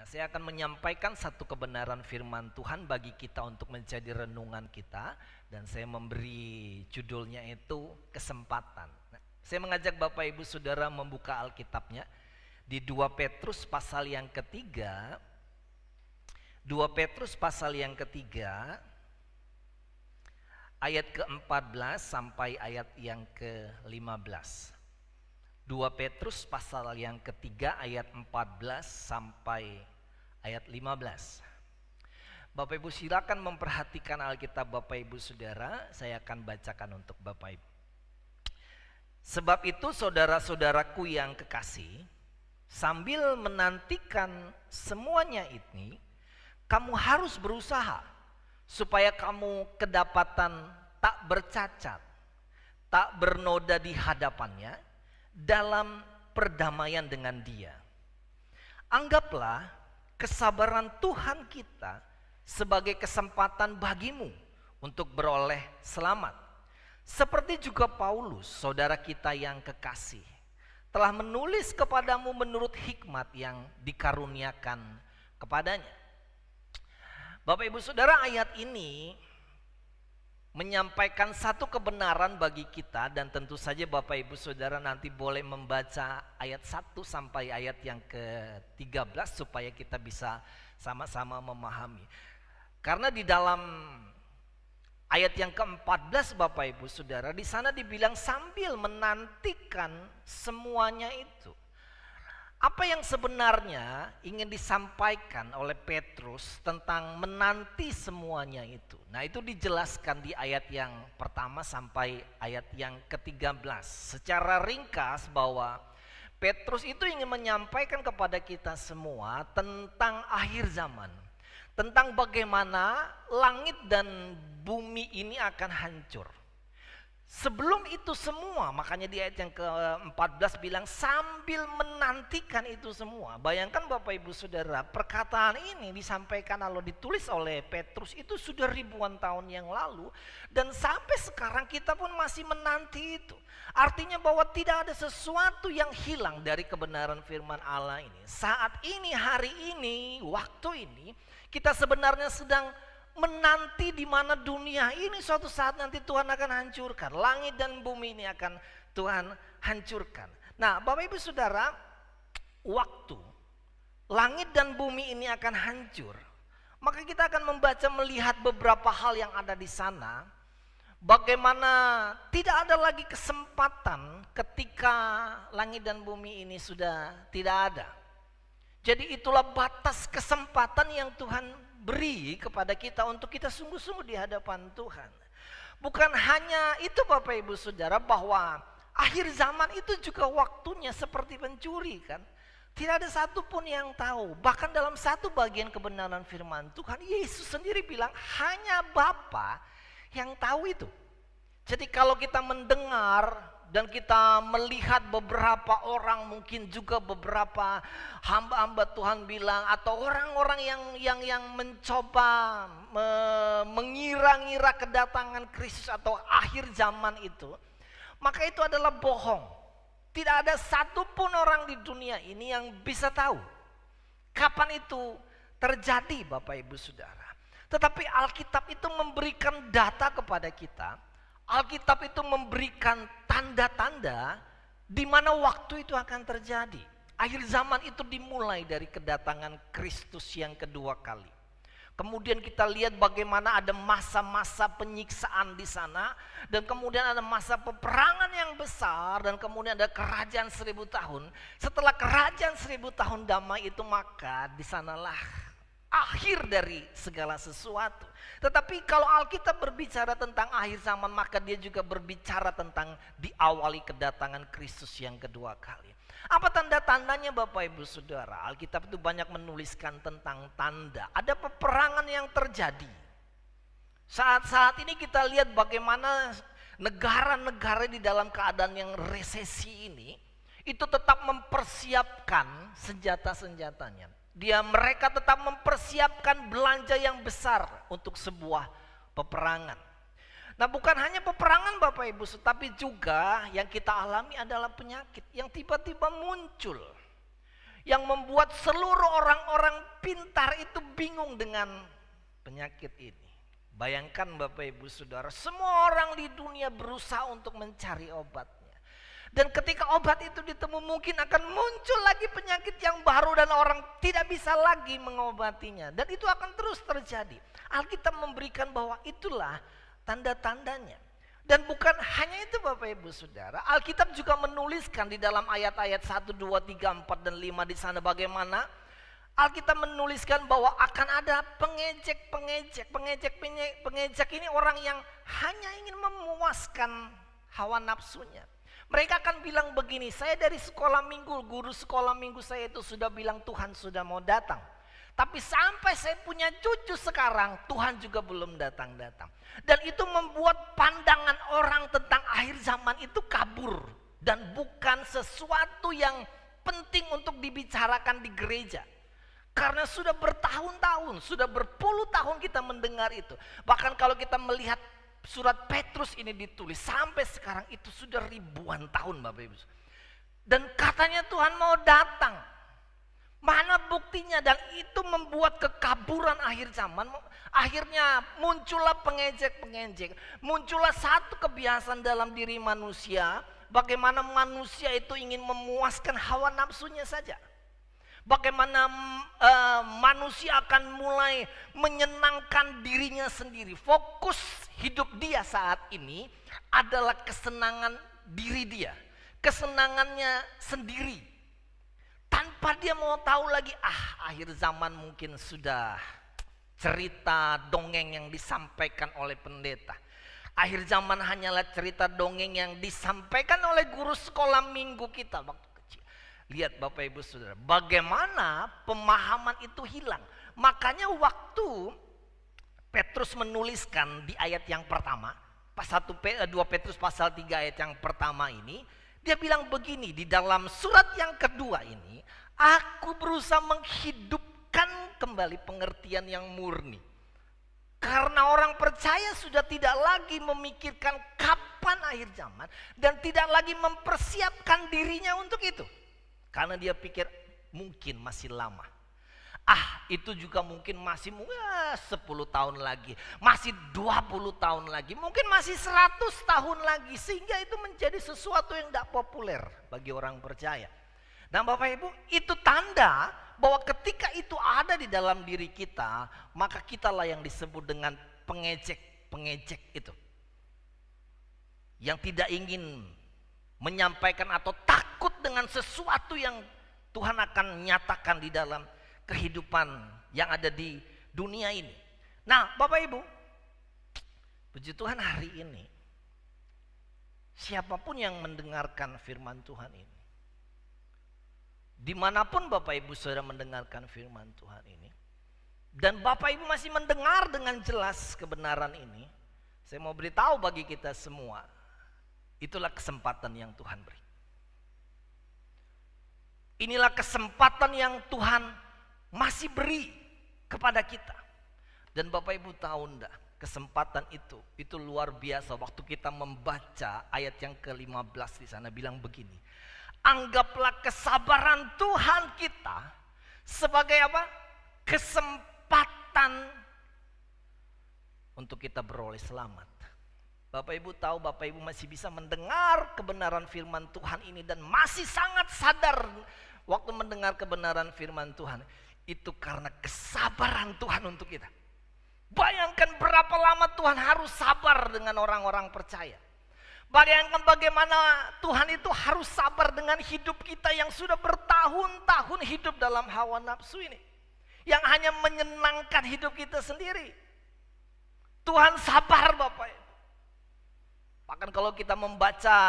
Saya akan menyampaikan satu kebenaran firman Tuhan bagi kita untuk menjadi renungan kita. Dan saya memberi judulnya itu kesempatan. Saya mengajak Bapak Ibu Saudara membuka Alkitabnya di 2 Petrus pasal yang ketiga. 2 Petrus pasal yang ketiga ayat ke-14 sampai ayat yang ke-15. 2 Petrus pasal yang ketiga ayat 14 sampai ayat 15. Bapak Ibu silakan memperhatikan Alkitab Bapak Ibu Saudara. Saya akan bacakan untuk Bapak Ibu. Sebab itu saudara-saudaraku yang kekasih, sambil menantikan semuanya ini, kamu harus berusaha supaya kamu kedapatan tak bercacat, tak bernoda di hadapannya dalam perdamaian dengan Dia. Anggaplah kesabaran Tuhan kita sebagai kesempatan bagimu untuk beroleh selamat. Seperti juga Paulus, saudara kita yang kekasih, telah menulis kepadamu menurut hikmat yang dikaruniakan kepadanya. Bapak Ibu Saudara, ayat ini menyampaikan satu kebenaran bagi kita, dan tentu saja Bapak Ibu Saudara nanti boleh membaca ayat 1 sampai ayat yang ke-13 supaya kita bisa sama-sama memahami. Karena di dalam ayat yang ke-14 Bapak Ibu Saudara, di sana dibilang sambil menantikan semuanya itu. Apa yang sebenarnya ingin disampaikan oleh Petrus tentang menanti semuanya itu? Nah, itu dijelaskan di ayat yang pertama sampai ayat yang ke-13. Secara ringkas bahwa Petrus itu ingin menyampaikan kepada kita semua tentang akhir zaman. Tentang bagaimana langit dan bumi ini akan hancur. Sebelum itu semua, makanya di ayat yang ke-14 bilang sambil menantikan itu semua. Bayangkan Bapak Ibu Saudara, perkataan ini disampaikan lalu ditulis oleh Petrus itu sudah ribuan tahun yang lalu. Dan sampai sekarang kita pun masih menanti itu. Artinya bahwa tidak ada sesuatu yang hilang dari kebenaran firman Allah ini. Saat ini, hari ini, waktu ini, kita sebenarnya sedang menanti di mana dunia ini suatu saat nanti Tuhan akan hancurkan. Langit dan bumi ini akan Tuhan hancurkan. Nah, Bapak Ibu Saudara, waktu langit dan bumi ini akan hancur, maka kita akan membaca melihat beberapa hal yang ada di sana. Bagaimana tidak ada lagi kesempatan ketika langit dan bumi ini sudah tidak ada. Jadi itulah batas kesempatan yang Tuhan beri kepada kita untuk kita sungguh-sungguh di hadapan Tuhan. Bukan hanya itu Bapak Ibu Saudara, bahwa akhir zaman itu juga waktunya seperti pencuri kan. Tidak ada satupun yang tahu. Bahkan dalam satu bagian kebenaran firman Tuhan, Yesus sendiri bilang hanya Bapa yang tahu itu. Jadi kalau kita mendengar dan kita melihat beberapa orang, mungkin juga beberapa hamba-hamba Tuhan bilang, atau orang-orang yang mencoba mengira-ngira kedatangan Kristus atau akhir zaman itu, maka itu adalah bohong. Tidak ada satupun orang di dunia ini yang bisa tahu kapan itu terjadi Bapak Ibu Saudara. Tetapi Alkitab itu memberikan data kepada kita. Alkitab itu memberikan tanda-tanda di mana waktu itu akan terjadi. Akhir zaman itu dimulai dari kedatangan Kristus yang kedua kali. Kemudian kita lihat bagaimana ada masa-masa penyiksaan di sana. Dan kemudian ada masa peperangan yang besar. Dan kemudian ada kerajaan 1000 tahun. Setelah kerajaan 1000 tahun damai itu, maka di sanalah akhir dari segala sesuatu. Tetapi kalau Alkitab berbicara tentang akhir zaman, maka dia juga berbicara tentang diawali kedatangan Kristus yang kedua kali. Apa tanda-tandanya Bapak Ibu Saudara? Alkitab itu banyak menuliskan tentang tanda. Ada peperangan yang terjadi. Saat-saat ini kita lihat bagaimana negara-negara di dalam keadaan yang resesi ini, itu tetap mempersiapkan senjata-senjatanya. Mereka tetap mempersiapkan belanja yang besar untuk sebuah peperangan. Nah, bukan hanya peperangan Bapak Ibu, tetapi juga yang kita alami adalah penyakit yang tiba-tiba muncul. Yang membuat seluruh orang-orang pintar itu bingung dengan penyakit ini. Bayangkan Bapak Ibu Saudara, semua orang di dunia berusaha untuk mencari obatnya. Dan ketika obat itu ditemu mungkin akan muncul lagi penyakit yang baru dan orang tidak bisa lagi mengobatinya. Dan itu akan terus terjadi. Alkitab memberikan bahwa itulah tanda-tandanya. Dan bukan hanya itu Bapak Ibu Saudara, Alkitab juga menuliskan di dalam ayat-ayat 1, 2, 3, 4, dan 5 di sana bagaimana Alkitab menuliskan bahwa akan ada pengejek ini orang yang hanya ingin memuaskan hawa nafsunya. Mereka akan bilang begini, saya dari sekolah minggu, guru sekolah minggu saya itu sudah bilang Tuhan sudah mau datang. Tapi sampai saya punya cucu sekarang, Tuhan juga belum datang-datang. Dan itu membuat pandangan orang tentang akhir zaman itu kabur. Dan bukan sesuatu yang penting untuk dibicarakan di gereja. Karena sudah bertahun-tahun, sudah berpuluh tahun kita mendengar itu. Bahkan kalau kita melihat surat Petrus ini ditulis sampai sekarang itu sudah ribuan tahun Bapak Ibu. Dan katanya Tuhan mau datang. Mana buktinya? Dan itu membuat kekaburan akhir zaman. Akhirnya muncullah pengejek. Muncullah satu kebiasaan dalam diri manusia. Bagaimana manusia itu ingin memuaskan hawa nafsunya saja. Bagaimana manusia akan mulai menyenangkan dirinya sendiri. Fokus hidup dia saat ini adalah kesenangan diri dia. Kesenangannya sendiri. Tanpa dia mau tahu lagi, akhir zaman mungkin sudah cerita dongeng yang disampaikan oleh pendeta. Akhir zaman hanyalah cerita dongeng yang disampaikan oleh guru sekolah minggu kita waktu kecil. Lihat Bapak Ibu Saudara, bagaimana pemahaman itu hilang. Makanya waktu Petrus menuliskan di ayat yang pertama, 2 Petrus pasal 3 ayat yang pertama ini, dia bilang begini, di dalam surat yang kedua ini, aku berusaha menghidupkan kembali pengertian yang murni. Karena orang percaya sudah tidak lagi memikirkan kapan akhir zaman dan tidak lagi mempersiapkan dirinya untuk itu. Karena dia pikir mungkin masih lama. Itu juga mungkin masih 10 tahun lagi, masih 20 tahun lagi, mungkin masih 100 tahun lagi. Sehingga itu menjadi sesuatu yang tidak populer bagi orang percaya. Dan Bapak Ibu, itu tanda bahwa ketika itu ada di dalam diri kita, maka kitalah yang disebut dengan pengejek itu. Yang tidak ingin menyampaikan atau takut dengan sesuatu yang Tuhan akan nyatakan di dalam kehidupan yang ada di dunia ini. Nah Bapak Ibu, puji Tuhan hari ini, siapapun yang mendengarkan firman Tuhan ini, dimanapun Bapak Ibu Saudara mendengarkan firman Tuhan ini, dan Bapak Ibu masih mendengar dengan jelas kebenaran ini, saya mau beritahu bagi kita semua, itulah kesempatan yang Tuhan beri. Inilah kesempatan yang Tuhan masih beri kepada kita. Dan Bapak Ibu tahu enggak, kesempatan itu luar biasa. Waktu kita membaca ayat yang ke-15 di sana bilang begini, anggaplah kesabaran Tuhan kita sebagai apa? Kesempatan untuk kita beroleh selamat. Bapak Ibu tahu, Bapak Ibu masih bisa mendengar kebenaran firman Tuhan ini dan masih sangat sadar waktu mendengar kebenaran firman Tuhan. Itu karena kesabaran Tuhan untuk kita. Bayangkan berapa lama Tuhan harus sabar dengan orang-orang percaya. Bayangkan bagaimana Tuhan itu harus sabar dengan hidup kita yang sudah bertahun-tahun hidup dalam hawa nafsu ini. Yang hanya menyenangkan hidup kita sendiri. Tuhan sabar Bapak Ibu. Bahkan kalau kita membaca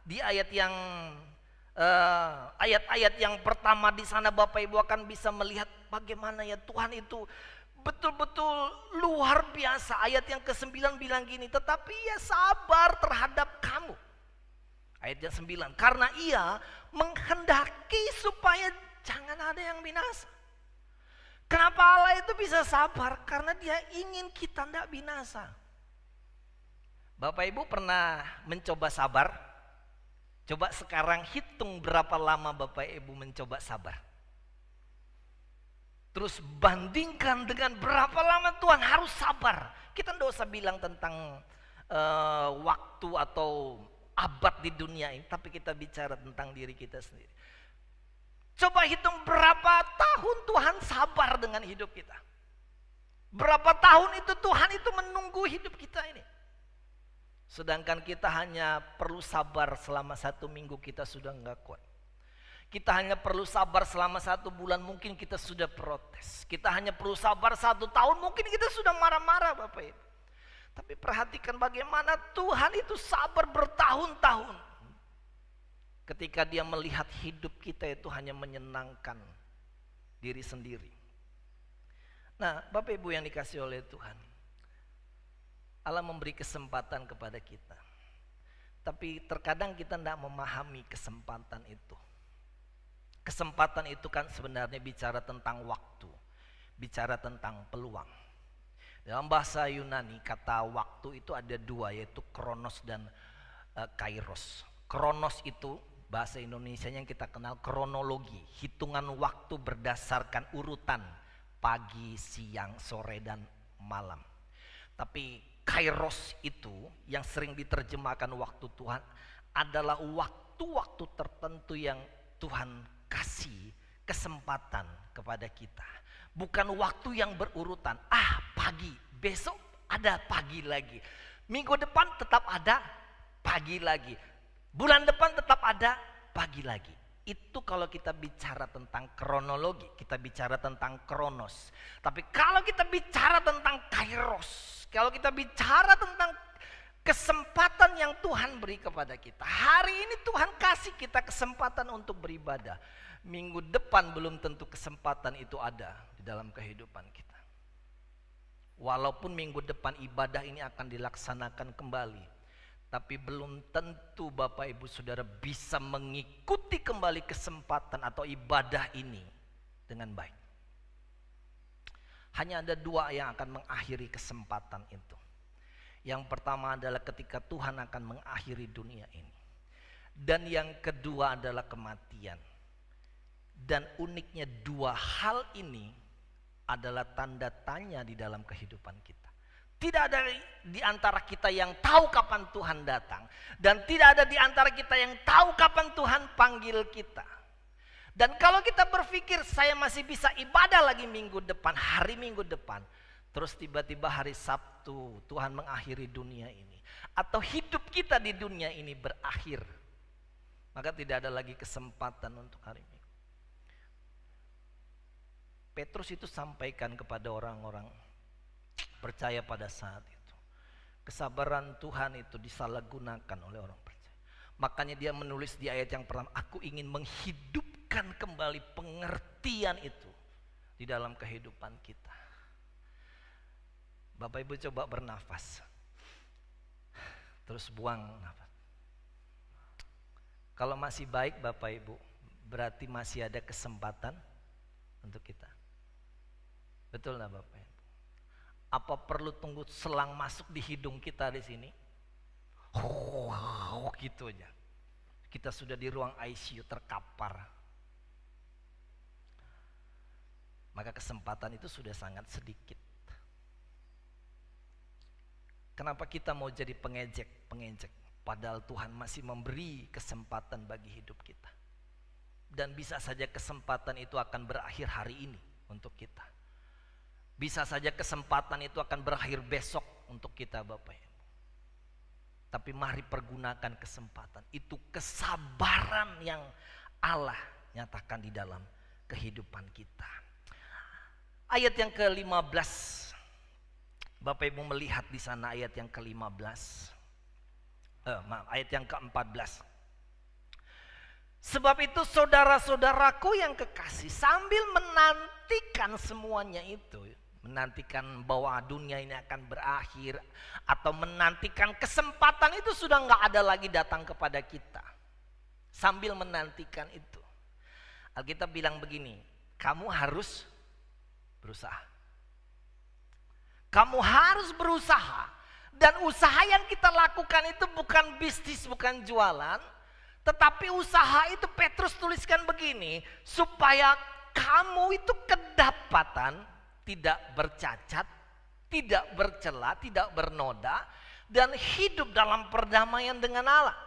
di ayat yang pertama di sana, Bapak Ibu akan bisa melihat bagaimana ya Tuhan itu betul-betul luar biasa. Ayat yang ke-9 bilang gini, tetapi ia sabar terhadap kamu. Ayat yang 9, karena ia menghendaki supaya jangan ada yang binasa. Kenapa Allah itu bisa sabar? Karena dia ingin kita tidak binasa. Bapak Ibu pernah mencoba sabar? Coba sekarang hitung berapa lama Bapak Ibu mencoba sabar. Terus bandingkan dengan berapa lama Tuhan harus sabar. Kita tidak usah bilang tentang waktu atau abad di dunia ini, tapi kita bicara tentang diri kita sendiri. Coba hitung berapa tahun Tuhan sabar dengan hidup kita. Berapa tahun itu Tuhan itu menunggu hidup kita ini. Sedangkan kita hanya perlu sabar selama 1 minggu, kita sudah nggak kuat. Kita hanya perlu sabar selama 1 bulan, mungkin kita sudah protes. Kita hanya perlu sabar 1 tahun, mungkin kita sudah marah-marah Bapak Ibu. Tapi perhatikan bagaimana Tuhan itu sabar bertahun-tahun. Ketika dia melihat hidup kita itu hanya menyenangkan diri sendiri. Nah Bapak Ibu yang dikasih oleh Tuhan, Allah memberi kesempatan kepada kita. Tapi terkadang kita tidak memahami kesempatan itu. Kesempatan itu kan sebenarnya bicara tentang waktu, bicara tentang peluang. Dalam bahasa Yunani kata waktu itu ada 2, yaitu kronos dan kairos. Kronos itu bahasa Indonesia yang kita kenal kronologi, hitungan waktu berdasarkan urutan pagi, siang, sore, dan malam. Tapi kairos itu yang sering diterjemahkan waktu Tuhan adalah waktu-waktu tertentu yang Tuhan kasih kesempatan kepada kita. Bukan waktu yang berurutan. Pagi, besok ada pagi lagi. Minggu depan tetap ada pagi lagi. Bulan depan tetap ada pagi lagi. Itu kalau kita bicara tentang kronologi, kita bicara tentang kronos. Tapi kalau kita bicara tentang kairos, kalau kita bicara tentang kesempatan yang Tuhan beri kepada kita. Hari ini Tuhan kasih kita kesempatan untuk beribadah. Minggu depan belum tentu kesempatan itu ada di dalam kehidupan kita. Walaupun minggu depan ibadah ini akan dilaksanakan kembali, tapi belum tentu Bapak Ibu Saudara bisa mengikuti kembali kesempatan atau ibadah ini dengan baik. Hanya ada 2 yang akan mengakhiri kesempatan itu. Yang pertama adalah ketika Tuhan akan mengakhiri dunia ini. Dan yang kedua adalah kematian. Dan uniknya 2 hal ini adalah tanda tanya di dalam kehidupan kita. Tidak ada di antara kita yang tahu kapan Tuhan datang. Dan tidak ada di antara kita yang tahu kapan Tuhan panggil kita. Dan kalau kita berpikir saya masih bisa ibadah lagi minggu depan, hari minggu depan. Terus tiba-tiba hari Sabtu Tuhan mengakhiri dunia ini. Atau hidup kita di dunia ini berakhir. Maka tidak ada lagi kesempatan untuk hari Minggu. Petrus itu sampaikan kepada orang-orang percaya pada saat itu. Kesabaran Tuhan itu disalahgunakan oleh orang percaya. Makanya dia menulis di ayat yang pertama, aku ingin menghidupkan kembali pengertian itu di dalam kehidupan kita. Bapak Ibu coba bernafas. Terus buang nafas. Kalau masih baik Bapak Ibu, berarti masih ada kesempatan untuk kita. Betul nggak Bapak Ibu? Apa perlu tunggu selang masuk di hidung kita di sini? Gitu aja. Kita sudah di ruang ICU terkapar. Maka kesempatan itu sudah sangat sedikit. Kenapa kita mau jadi pengejek? Padahal Tuhan masih memberi kesempatan bagi hidup kita. Dan bisa saja kesempatan itu akan berakhir hari ini untuk kita. Bisa saja kesempatan itu akan berakhir besok untuk kita Bapak Ibu. Tapi mari pergunakan kesempatan. Itu kesabaran yang Allah nyatakan di dalam kehidupan kita. Ayat yang ke-15. Bapak Ibu melihat di sana ayat yang ke-15. Ayat yang ke-14. Sebab itu saudara-saudaraku yang kekasih, sambil menantikan semuanya itu, menantikan bahwa dunia ini akan berakhir, atau menantikan kesempatan itu sudah nggak ada lagi datang kepada kita. Sambil menantikan itu, Alkitab bilang begini, kamu harus berusaha. Kamu harus berusaha. Dan usaha yang kita lakukan itu bukan bisnis, bukan jualan. Tetapi usaha itu Petrus tuliskan begini, supaya kamu itu kedapatan tidak bercacat, tidak bercela, tidak bernoda, dan hidup dalam perdamaian dengan Allah.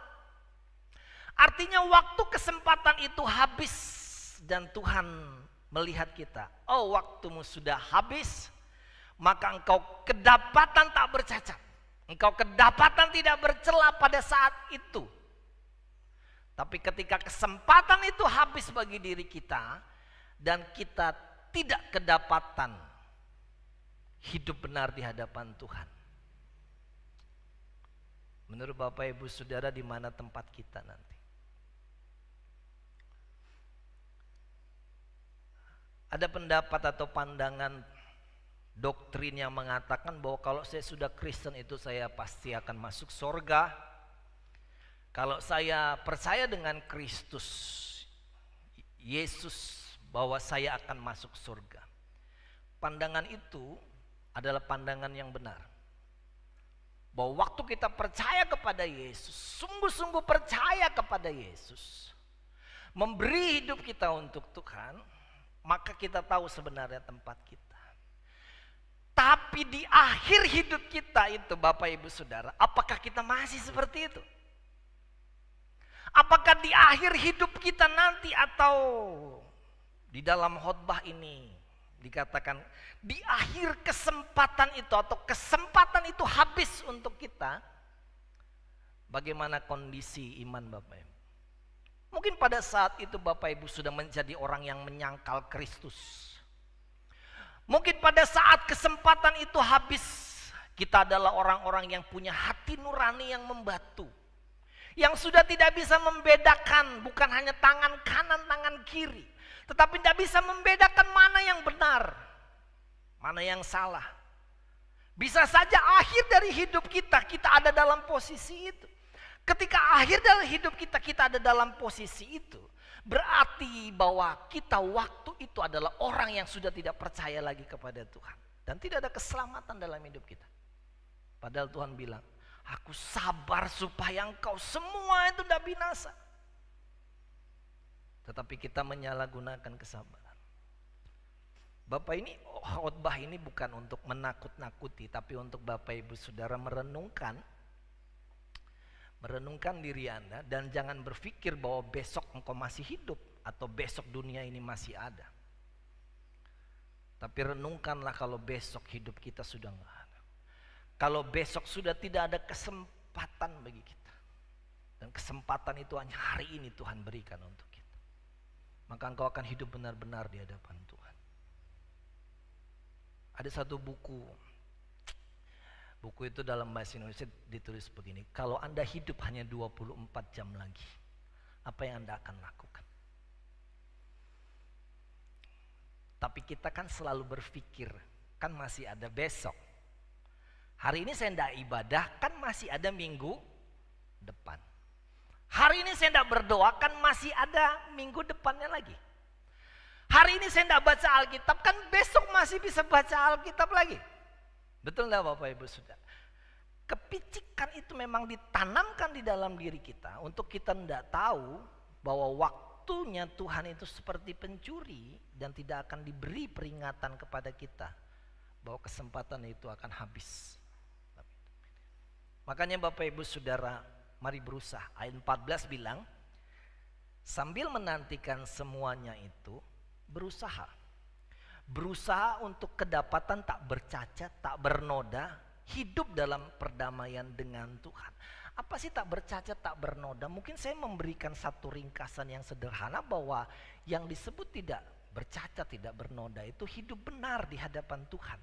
Artinya waktu kesempatan itu habis dan Tuhan melihat kita. Oh, waktumu sudah habis, maka engkau kedapatan tak bercacat. Engkau kedapatan tidak bercela pada saat itu. Tapi ketika kesempatan itu habis bagi diri kita dan kita tidak kedapatan hidup benar di hadapan Tuhan. Menurut Bapak Ibu Saudara, di mana tempat kita nanti? Ada pendapat atau pandangan doktrin yang mengatakan bahwa kalau saya sudah Kristen itu saya pasti akan masuk surga. Kalau saya percaya dengan Kristus Yesus bahwa saya akan masuk surga. Pandangan itu adalah pandangan yang benar. Bahwa waktu kita percaya kepada Yesus, sungguh-sungguh percaya kepada Yesus, memberi hidup kita untuk Tuhan, maka kita tahu sebenarnya tempat kita. Tapi di akhir hidup kita itu Bapak Ibu Saudara, apakah kita masih seperti itu? Apakah di akhir hidup kita nanti atau di dalam khotbah ini dikatakan di akhir kesempatan itu atau kesempatan itu habis untuk kita, bagaimana kondisi iman Bapak Ibu? Mungkin pada saat itu Bapak Ibu sudah menjadi orang yang menyangkal Kristus. Mungkin pada saat kesempatan itu habis, kita adalah orang-orang yang punya hati nurani yang membatu. Yang sudah tidak bisa membedakan, bukan hanya tangan kanan, tangan kiri. Tetapi tidak bisa membedakan mana yang benar, mana yang salah. Bisa saja akhir dari hidup kita, kita ada dalam posisi itu. Ketika akhir dari hidup kita, kita ada dalam posisi itu, berarti bahwa kita waktu itu adalah orang yang sudah tidak percaya lagi kepada Tuhan. Dan tidak ada keselamatan dalam hidup kita. Padahal Tuhan bilang, aku sabar supaya engkau semua itu tidak binasa. Tetapi kita menyalahgunakan kesabaran. Bapak ini, khotbah ini bukan untuk menakut-nakuti, tapi untuk Bapak Ibu Saudara merenungkan diri Anda, dan jangan berpikir bahwa besok engkau masih hidup atau besok dunia ini masih ada. Tapi renungkanlah kalau besok hidup kita sudah enggak ada. Kalau besok sudah tidak ada kesempatan bagi kita. Dan kesempatan itu hanya hari ini Tuhan berikan untuk kita. Maka engkau akan hidup benar-benar di hadapan Tuhan. Ada satu buku itu dalam bahasa Indonesia ditulis begini, kalau Anda hidup hanya 24 jam lagi, apa yang Anda akan lakukan? Tapi kita kan selalu berpikir, kan masih ada besok. Hari ini saya tidak ibadah, kan masih ada minggu depan. Hari ini saya tidak berdoa, kan masih ada minggu depannya lagi. Hari ini saya tidak baca Alkitab, kan besok masih bisa baca Alkitab lagi. Betul nggak Bapak Ibu Saudara? Kepicikan itu memang ditanamkan di dalam diri kita untuk kita tidak tahu bahwa waktunya Tuhan itu seperti pencuri dan tidak akan diberi peringatan kepada kita bahwa kesempatan itu akan habis. Makanya Bapak Ibu Saudara, mari berusaha. Ayat 14 bilang, sambil menantikan semuanya itu, berusaha. Berusaha untuk kedapatan tak bercacat, tak bernoda, hidup dalam perdamaian dengan Tuhan. Apa sih tak bercacat, tak bernoda? Mungkin saya memberikan satu ringkasan yang sederhana bahwa yang disebut tidak bercacat, tidak bernoda itu hidup benar di hadapan Tuhan.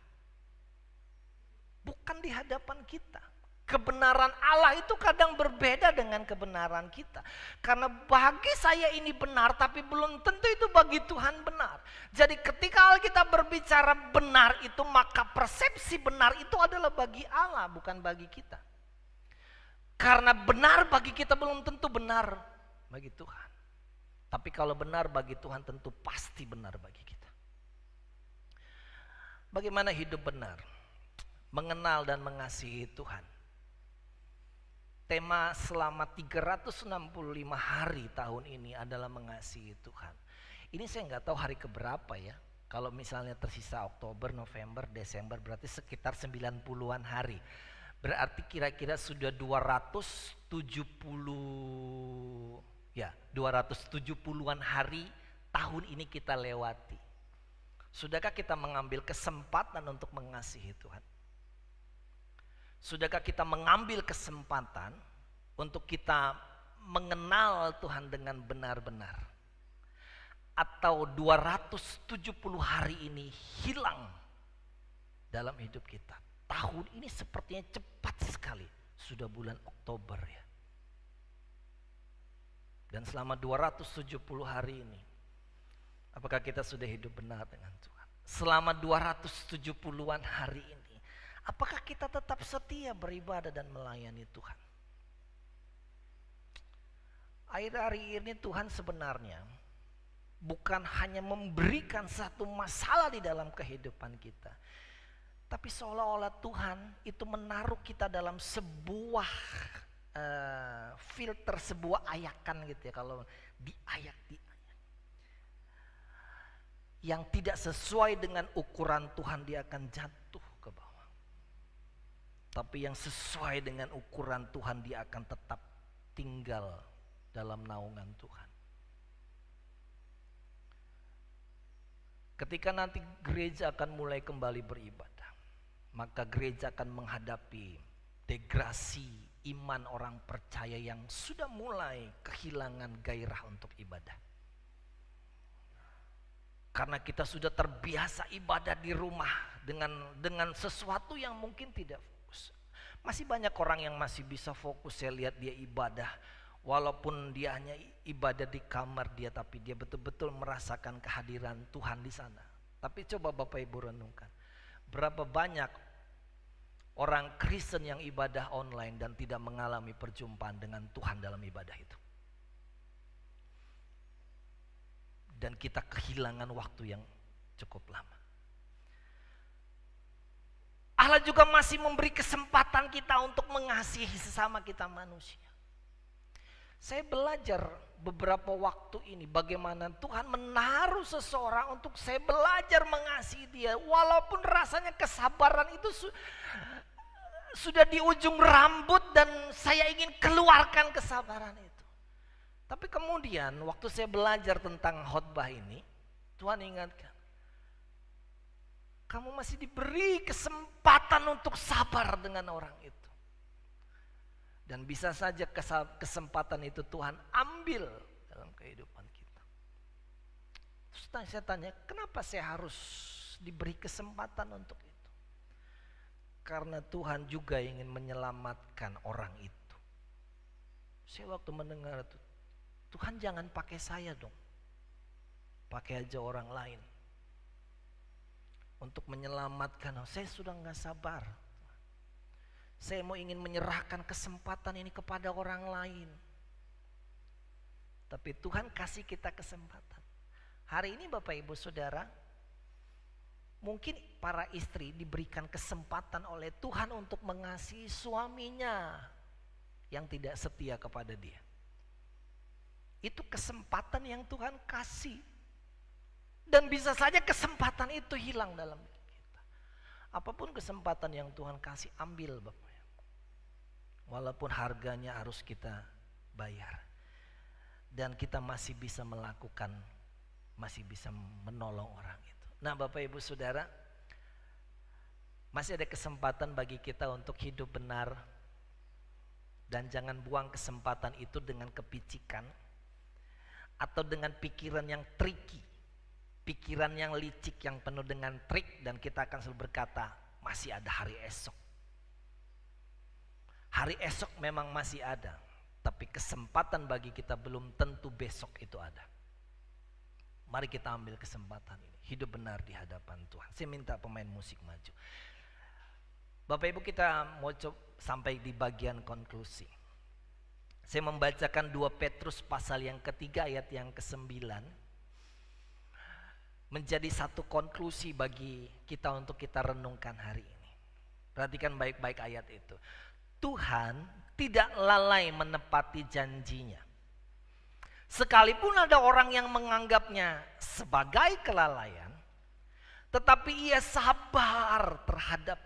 Bukan di hadapan kita. Kebenaran Allah itu kadang berbeda dengan kebenaran kita. Karena bagi saya ini benar, tapi belum tentu itu bagi Tuhan benar. Jadi ketika kita berbicara benar itu, maka persepsi benar itu adalah bagi Allah, bukan bagi kita. Karena benar bagi kita belum tentu benar bagi Tuhan. Tapi kalau benar bagi Tuhan tentu pasti benar bagi kita. Bagaimana hidup benar? Mengenal dan mengasihi Tuhan. Tema selama 365 hari tahun ini adalah mengasihi Tuhan. Ini saya nggak tahu hari keberapa ya. Kalau misalnya tersisa Oktober, November, Desember berarti sekitar 90-an hari. Berarti kira-kira sudah 270-an hari tahun ini kita lewati. Sudahkah kita mengambil kesempatan untuk mengasihi Tuhan? Sudahkah kita mengambil kesempatan untuk kita mengenal Tuhan dengan benar-benar? Atau 270 hari ini hilang dalam hidup kita? Tahun ini sepertinya cepat sekali. Sudah bulan Oktober ya. Dan selama 270 hari ini, apakah kita sudah hidup benar dengan Tuhan? Selama 270-an hari ini, apakah kita tetap setia beribadah dan melayani Tuhan? Akhir hari ini Tuhan sebenarnya bukan hanya memberikan satu masalah di dalam kehidupan kita, tapi seolah-olah Tuhan itu menaruh kita dalam sebuah filter, sebuah ayakan gitu ya. Kalau diayak yang tidak sesuai dengan ukuran Tuhan, dia akan jatuh ke bawah. Tapi yang sesuai dengan ukuran Tuhan, dia akan tetap tinggal dalam naungan Tuhan. Ketika nanti gereja akan mulai kembali beribadah, maka gereja akan menghadapi degrasi iman orang percaya yang sudah mulai kehilangan gairah untuk ibadah. Karena kita sudah terbiasa ibadah di rumah dengan sesuatu yang mungkin tidak fokus. Masih banyak orang yang masih bisa fokus, saya lihat dia ibadah. Walaupun dia hanya ibadah di kamar dia, tapi dia betul-betul merasakan kehadiran Tuhan di sana. Tapi coba Bapak Ibu renungkan, berapa banyak orang Kristen yang ibadah online dan tidak mengalami perjumpaan dengan Tuhan dalam ibadah itu. Dan kita kehilangan waktu yang cukup lama. Allah juga masih memberi kesempatan kita untuk mengasihi sesama kita manusia. Saya belajar beberapa waktu ini bagaimana Tuhan menaruh seseorang untuk saya belajar mengasihi dia. Walaupun rasanya kesabaran itu sudah di ujung rambut dan saya ingin keluarkan kesabaran itu. Tapi kemudian waktu saya belajar tentang khotbah ini, Tuhan ingatkan, kamu masih diberi kesempatan untuk sabar dengan orang itu. Dan bisa saja kesempatan itu Tuhan ambil dalam kehidupan kita. Terus saya tanya, kenapa saya harus diberi kesempatan untuk itu? Karena Tuhan juga ingin menyelamatkan orang itu. Saya waktu mendengar itu, Tuhan jangan pakai saya dong. Pakai aja orang lain. Untuk menyelamatkan, saya sudah gak sabar. Saya mau ingin menyerahkan kesempatan ini kepada orang lain. Tapi Tuhan kasih kita kesempatan. Hari ini Bapak Ibu Saudara, mungkin para istri diberikan kesempatan oleh Tuhan untuk mengasihi suaminya yang tidak setia kepada dia. Itu kesempatan yang Tuhan kasih. Dan bisa saja kesempatan itu hilang dalam hidup kita. Apapun kesempatan yang Tuhan kasih, ambil Bapak. Walaupun harganya harus kita bayar. Dan kita masih bisa melakukan, masih bisa menolong orang itu. Nah Bapak Ibu Saudara, masih ada kesempatan bagi kita untuk hidup benar. Dan jangan buang kesempatan itu dengan kepicikan. Atau dengan pikiran yang tricky. Pikiran yang licik, yang penuh dengan trik. Dan kita akan selalu berkata, masih ada hari esok. Hari esok memang masih ada, tapi kesempatan bagi kita belum tentu besok itu ada. Mari kita ambil kesempatan ini, hidup benar di hadapan Tuhan. Saya minta pemain musik maju. Bapak Ibu, kita mau sampai di bagian konklusi. Saya membacakan 2 Petrus pasal yang ketiga ayat yang ke-9. Menjadi satu konklusi bagi kita untuk kita renungkan hari ini. Perhatikan baik-baik ayat itu. Tuhan tidak lalai menepati janjinya. Sekalipun ada orang yang menganggapnya sebagai kelalaian, tetapi ia sabar terhadap.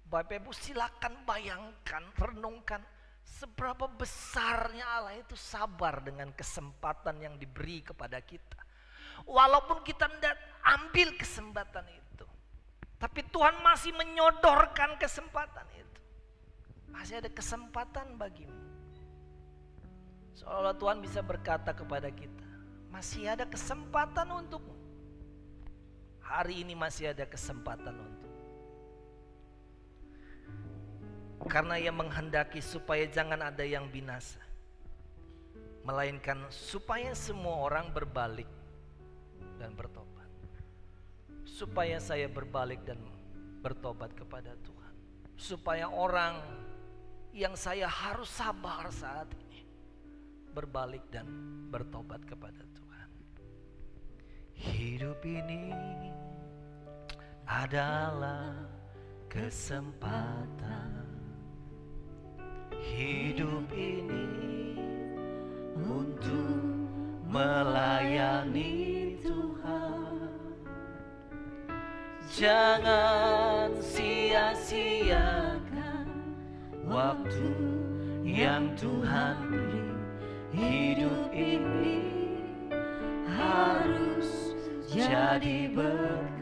Bapak Ibu silakan bayangkan, renungkan seberapa besarnya Allah itu sabar dengan kesempatan yang diberi kepada kita. Walaupun kita tidak ambil kesempatan itu, tapi Tuhan masih menyodorkan kesempatan itu. Masih ada kesempatan bagimu. Seolah-olah Tuhan bisa berkata kepada kita, masih ada kesempatan untukmu. Hari ini masih ada kesempatan untukmu. Karena ia menghendaki supaya jangan ada yang binasa, melainkan supaya semua orang berbalik dan bertobat. Supaya saya berbalik dan bertobat kepada Tuhan. Supaya orang yang saya harus sabar saat ini berbalik dan bertobat kepada Tuhan. Hidup ini adalah kesempatan. Hidup ini untuk melayani Tuhan. Jangan sia-siakan waktu yang Tuhan beri. Hidup ini harus jadi berkat.